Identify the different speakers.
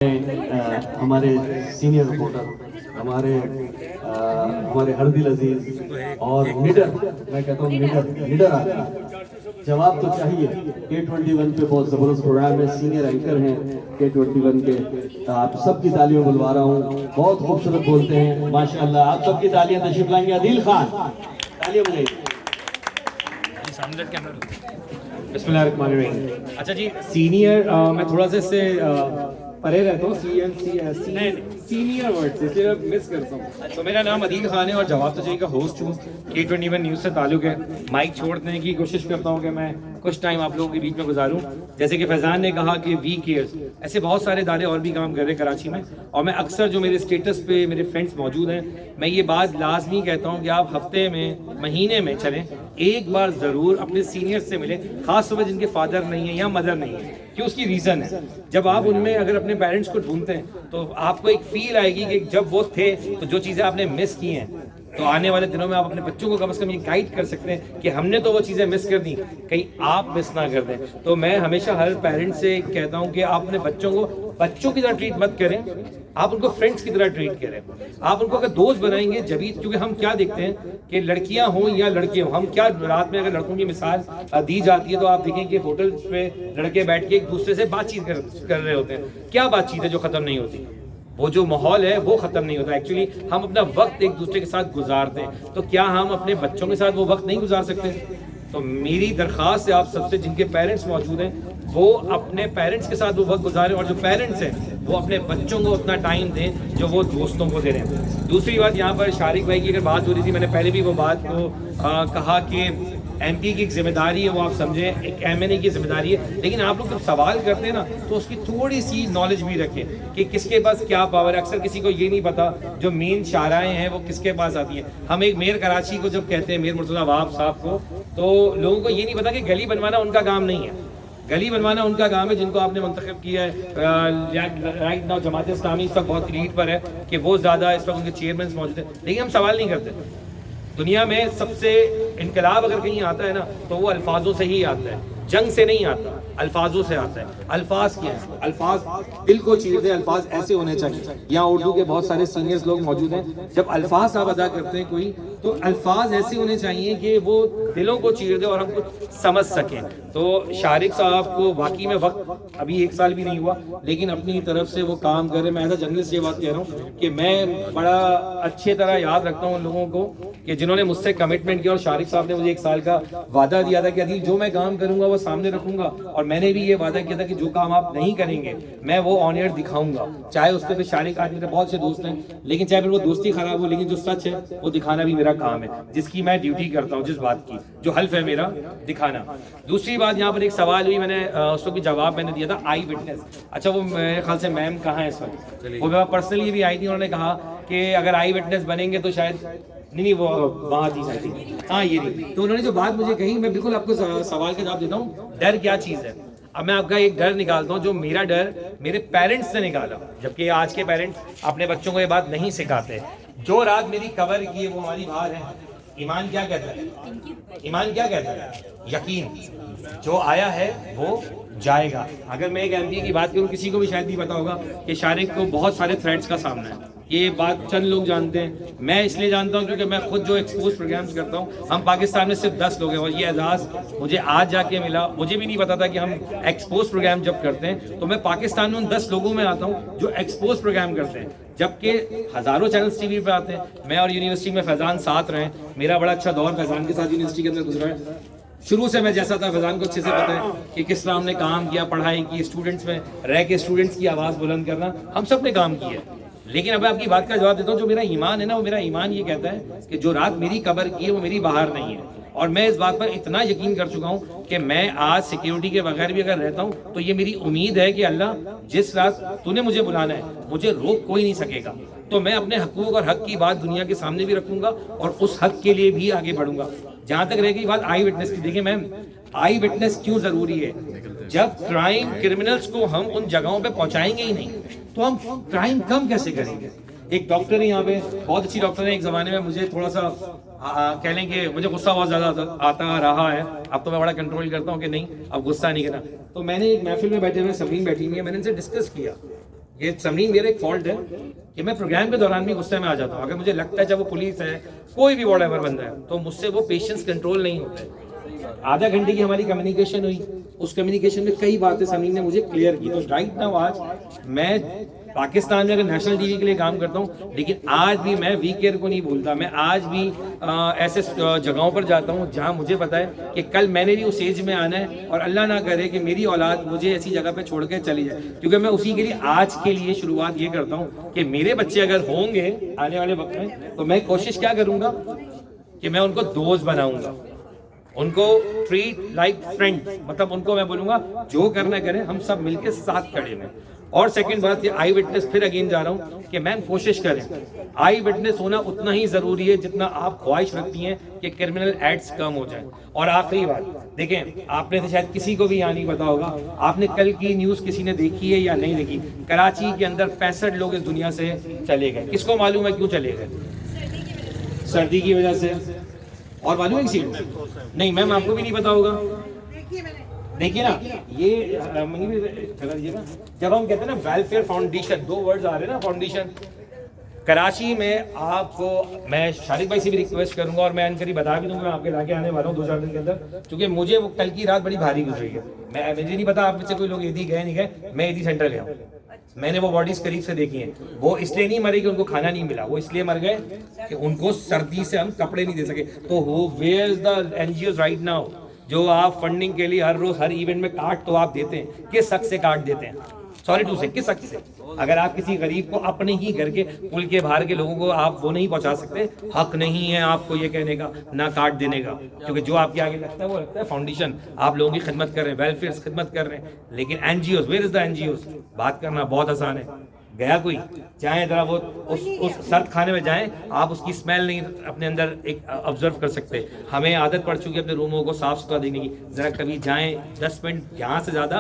Speaker 1: ہمارے senior reporter ہمارے ہردل عزیز اور لیڈر، میں کہتا ہوں لیڈر جواب تو چاہیے۔ K21 پہ بہت زبردست پروگرام ہے، سینئر اینکر ہیں K21 کے، آپ سب کی تالیوں بلوا رہا ہوں، بہت خوبصورت بولتے ہیں ماشاءاللہ، آپ سب کی تالیاں تشریف لائیں گے۔ عدیل خان تالیاں بجائیے۔
Speaker 2: بسم اللہ الرحمن الرحیم۔ اچھا جی، سینئر میں تھوڑا سا اس سے پرے رہتا ہوں، سینئر ورڈ سے صرف مس کرتا ہوں۔ تو میرا نام عدیل خان ہے اور جواب تو چاہیے کا ہوسٹ ہوں، K21 نیوز سے تعلق ہے۔ مائک چھوڑنے کی کوشش کرتا ہوں کہ میں کچھ ٹائم آپ لوگوں کے بیچ میں گزاروں۔ جیسے کہ فیضان نے کہا کہ وی کیئرز، ایسے بہت سارے ادارے اور بھی کام کر رہے ہیں کراچی میں، اور میں اکثر جو میرے اسٹیٹس پہ میرے فرینڈس موجود ہیں، میں یہ بات لازمی کہتا ہوں کہ آپ ہفتے میں مہینے میں چلیں ایک بار ضرور اپنے سینئر سے ملیں، خاص طور پہ جن کے فادر نہیں ہیں یا مدر نہیں ہے، کہ اس کی ریزن ہے۔ جب آپ ان میں اگر اپنے پیرنٹس کو ڈھونڈتے ہیں تو آپ کو ایک فیل آئے گی کہ جب وہ تھے تو جو چیزیں آپ نے مس کی ہیں، تو آنے والے دنوں میں آپ اپنے بچوں کو کم از کم یہ گائیڈ کر سکتے ہیں کہ ہم نے تو وہ چیزیں مس کر دی، کہیں آپ مس نہ کر دیں۔ تو میں ہمیشہ ہر پیرنٹ سے کہتا ہوں کہ آپ اپنے بچوں کو بچوں کی طرح ٹریٹ مت کریں، آپ ان کو فرینڈس کی طرح ٹریٹ کریں۔ آپ ان کو اگر دوست بنائیں گے جبھی، کیونکہ ہم کیا دیکھتے ہیں کہ لڑکیاں ہوں یا لڑکے ہوں، ہم کیا رات میں اگر لڑکوں کی مثال دی جاتی ہے تو آپ دیکھیں کہ ہوٹلز پہ لڑکے بیٹھ کے ایک دوسرے سے بات چیت کر رہے ہوتے ہیں۔ کیا بات چیت ہے جو ختم نہیں ہوتی؟ وہ جو ماحول ہے وہ ختم نہیں ہوتا۔ ایکچولی ہم اپنا وقت ایک دوسرے کے ساتھ گزارتے ہیں، تو کیا ہم اپنے بچوں کے ساتھ وہ وقت نہیں گزار سکتے؟ تو میری درخواست ہے آپ سب سے، جن کے پیرنٹس موجود ہیں وہ اپنے پیرنٹس کے ساتھ وہ وقت گزاریں، اور جو پیرنٹس ہیں وہ اپنے بچوں کو اتنا ٹائم دیں جو وہ دوستوں کو دے رہے ہیں۔ دوسری بات، یہاں پر شارق بھائی کی اگر بات ہو رہی تھی، میں نے پہلے بھی وہ بات کو کہا کہ ایم پی کی ایک ذمہ داری ہے، وہ آپ سمجھیں ایک ایم این اے کی ذمہ داری ہے، لیکن آپ لوگ جب سوال کرتے ہیں نا تو اس کی تھوڑی سی نالج بھی رکھیں کہ کس کے پاس کیا پاور ہے۔ اکثر کسی کو یہ نہیں پتا جو مین شاہراہیں ہیں وہ کس کے پاس آتی ہیں۔ ہم ایک میئر کراچی کو جب کہتے ہیں، میئر مرتضیٰ وہاب صاحب کو، تو لوگوں کو یہ نہیں پتا کہ گلی بنوانا ان کا کام نہیں ہے، گلی بنوانا ان کا کام ہے جن کو آپ نے منتخب کیا ہے۔ رائٹ ناؤ جماعت اسلامی اس وقت بہت لیڈ پر ہے کہ وہ زیادہ اس وقت ان کے چیئرمینس موجود ہیں، لیکن ہم سوال نہیں کرتے۔ دنیا میں سب سے انقلاب اگر کہیں آتا ہے نا تو وہ الفاظوں سے ہی آتا ہے، جنگ سے نہیں آتا، الفاظوں سے آتا ہے۔ الفاظ کیا ہیں؟ الفاظ دل کو چیر دیں، الفاظ ایسے ہونے چاہیے۔ یہاں اردو کے بہت سارے سینئرز لوگ موجود ہیں، جب الفاظ آپ ادا کرتے ہیں کوئی تو الفاظ ایسے ہونے چاہیے کہ وہ دلوں کو چیر دے اور ہم کچھ سمجھ سکیں۔ تو شارق صاحب کو واقعی میں وقت ابھی 1 سال بھی نہیں ہوا، لیکن اپنی طرف سے وہ کام کر رہے۔ میں ایسا جرنلسٹ یہ بات کہہ رہا ہوں کہ میں بڑا اچھے طرح یاد رکھتا ہوں ان لوگوں کو کہ جنہوں نے مجھ سے کمٹمنٹ کیا، اور شارق صاحب نے مجھے 1 سال کا وعدہ دیا تھا کہ عدیل جو میں کام کروں گا وہ سامنے رکھوں گا، اور میں نے بھی یہ وعدہ کیا تھا کہ جو کام آپ نہیں کریں گے میں وہ آن ایئر دکھاؤں گا، چاہے اس پہ شارق آج میرے بہت سے دوست ہیں، لیکن چاہے پھر وہ دوستی خراب ہو، لیکن جو سچ ہے وہ دکھانا بھی میرا کام ہے، جس کی میں ڈیوٹی کرتا ہوں، جس بات کی جو حلف ہے میرا دکھانا۔ دوسری بات، یہاں پر ایک سوال ہوئی، میں نے اس کو بھی جواب میں نے دیا تھا، آئی وٹنس۔ اچھا، وہ میرے خیال سے میم کہاں ہے اس وقت؟ وہ پرسنلی بھی آئی تھی، انہوں نے کہا کہ اگر آئی وٹنس بنیں گے تو شاید نہیں وہ وہاں تھی شاید، ہاں یہ نہیں۔ تو انہوں نے جو بات مجھے کہی، میں بالکل آپ کو سوال کا جواب دیتا ہوں، ڈر کیا چیز ہے۔ اب میں آپ کا ایک ڈر نکالتا ہوں، جو میرا ڈر میرے پیرنٹس نے نکالا، جبکہ آج کے پیرنٹس اپنے بچوں کو یہ بات نہیں سکھاتے۔ جو رات میری کور کی ہے وہ ہماری باہر ہے۔ ایمان کیا کہتا ہے؟ ایمان کیا کہتا ہے؟ یقین۔ جو آیا ہے وہ جائے گا۔ اگر میں ایک ایم پی کی بات کروں، کسی کو بھی شاید نہیں پتا ہوگا کہ شارق کو بہت سارے تھریٹس کا سامنا ہے، یہ بات چند لوگ جانتے ہیں، میں اس لیے جانتا ہوں کیونکہ میں خود جو ایکسپوز پروگرامز کرتا ہوں، ہم پاکستان میں صرف 10 لوگ ہیں، اور یہ اعزاز مجھے آج جا کے ملا۔ مجھے بھی نہیں پتا تھا کہ ہم ایکسپوز پروگرام جب کرتے ہیں تو میں پاکستان میں ان 10 لوگوں میں آتا ہوں جو ایکسپوز پروگرام کرتے ہیں، جبکہ ہزاروں چینلز ٹی وی پہ آتے ہیں۔ میں اور یونیورسٹی میں فیضان ساتھ رہے، میرا بڑا اچھا دور فیضان کے ساتھ یونیورسٹی کے اندر گزرا ہے۔ شروع سے میں جیسا تھا فیضان کو اچھے سے پتا ہے کہ کس طرح ہم نے کام کیا، پڑھائی کی، اسٹوڈنٹس میں رہ کے اسٹوڈنٹس کی آواز بلند کرنا، ہم سب نے کام کیا ہے۔ لیکن اب میں آپ کی بات کا جواب دیتا ہوں، جو میرا ایمان ہے نا، وہ میرا ایمان یہ کہتا ہے کہ جو رات میری قبر کی ہے وہ میری باہر نہیں ہے، اور میں اس بات پر اتنا یقین کر چکا ہوں کہ میں آج سیکیورٹی کے بغیر بھی اگر رہتا ہوں تو یہ میری امید ہے کہ اللہ جس رات تو نے مجھے بلانا ہے مجھے روک کوئی نہیں سکے گا، تو میں اپنے حقوق اور حق کی بات دنیا کے سامنے بھی رکھوں گا اور اس حق کے لیے بھی آگے بڑھوں گا۔ جہاں تک رہ گئی بات آئی وٹنس کی، دیکھیں میم، آئی وٹنس کیوں ضروری ہے؟ جب کرائم کرمنلز کو ہم ان جگہوں پہ پہنچائیں گے ہی نہیں تو ہم کرائم کم کیسے کریں گے؟ ایک ڈاکٹر ہے یہاں پہ، بہت اچھی ڈاکٹر ہے، ایک زمانے میں مجھے تھوڑا سا کہہ لیں کہ مجھے غصہ بہت زیادہ آتا رہا ہے، اب تو میں بڑا کنٹرول کرتا ہوں کہ نہیں اب غصہ نہیں کرنا۔ تو میں نے ایک محفل میں بیٹھے ہوئے، سبرین بیٹھی ہوئی ہے، میں نے ان سے ڈسکس کیا یہ سمرین میرا ایک فالٹ ہے کہ میں پروگرام کے دوران بھی غصے میں آ جاتا ہوں. اگر مجھے لگتا ہے جب وہ پولیس ہے کوئی بھی واٹ ایور بندہ ہے تو مجھ سے وہ پیشنس کنٹرول نہیں ہوتا ہے. آدھا گھنٹے کی ہماری کمیونیکیشن ہوئی, اس کمیونیکیشن میں کئی باتیں سمرین نے مجھے کلیئر کی. تو رائٹ ناؤ آج میں پاکستان میں اگر نیشنل ٹی وی کے لیے کام کرتا ہوں لیکن آج بھی میں وی کیئر کو نہیں بھولتا. میں آج بھی ایسے جگہوں پر جاتا ہوں جہاں مجھے پتا ہے کہ کل میں نے بھی اس ایج میں آنا ہے اور اللہ نہ کرے کہ میری اولاد مجھے ایسی جگہ پہ چھوڑ کے چلی جائے, کیونکہ میں اسی کے لیے آج کے لیے شروعات یہ کرتا ہوں کہ میرے بچے اگر ہوں گے آنے والے وقت میں تو میں کوشش کیا کروں گا کہ میں ان کو دوست بناؤں گا, ان کو ٹریٹ لائک فرینڈ, مطلب ان کو میں بولوں گا جو کرنا کریں ہم سب مل کے ساتھ کھڑے ہیں. اور سیکنڈ بات یہ آئی وٹنس, پھر اگین جا رہا ہوں کہ میم کوشش کریں آئی وٹنس ہونا اتنا ہی ضروری ہے جتنا آپ خواہش رکھتی ہیں کہ کرمنل ایڈز کم ہو جائیں. اور آخری بات دیکھیں, آپ نے شاید کسی کو بھی یہاں نہیں پتا ہوگا, آپ نے کل کی نیوز کسی نے دیکھی ہے یا نہیں دیکھی, کراچی کے اندر 65 لوگ اس دنیا سے چلے گئے. کس کو معلوم ہے کیوں چلے گئے؟ سردی کی وجہ سے. اور معلوم ہے کسی کو نہیں, میم آپ کو بھی نہیں پتا ہوگا. دیکھیے نا یہ جب ہم کہتے ہیں نا ویلفیئر فاؤنڈیشن, 2 ورڈز آ رہے ہیں نا فاؤنڈیشن, کراچی میں آپ کو میں شارق بھائی سے بھی ریکویسٹ کروں گا اور میں ان کری بتا بھی دوں گا, میں آپ کے علاقے آنے والا ہوں 2-4 دن کے اندر, کیونکہ مجھے وہ کل کی رات بڑی بھاری گزری ہے. مجھے نہیں پتا آپ میں سے کوئی لوگ ایدھی گئے نہیں گئے, میں ایدھی سینٹر گیا ہوں, میں نے وہ باڈیز قریب سے دیکھی ہیں. وہ اس لیے نہیں مرے کہ ان کو کھانا نہیں ملا, وہ اس لیے مر گئے کہ ان کو سردی سے ہم کپڑے نہیں دے سکے. تو وہ where is the N G Os right now جو آپ فنڈنگ کے لیے ہر روز ہر ایونٹ میں کارڈ تو آپ دیتے ہیں, کس حق سے کارڈ دیتے ہیں؟ سوری ٹو سے کس حق سے؟ اگر آپ کسی غریب کو اپنے ہی گھر کے پل کے باہر کے لوگوں کو آپ وہ نہیں پہنچا سکتے, حق نہیں ہے آپ کو یہ کہنے کا نہ کارڈ دینے کا, کیونکہ جو آپ کے آگے لگتا ہے وہ لگتا ہے فاؤنڈیشن, آپ لوگوں کی خدمت کر رہے ہیں, ویلفیئر خدمت کر رہے ہیں. لیکن N G Os, where is the N G Os? بات کرنا بہت آسان ہے. گیا کوئی جائیں ذرا وہ اس سرد کھانے میں جائیں, آپ اس کی اسمیل نہیں اپنے اندر ایک آبزرو کر سکتے. ہمیں عادت پڑ چکی ہے اپنے روموں کو صاف ستھرا دینے کی, ذرا کبھی جائیں 10 منٹ یہاں سے زیادہ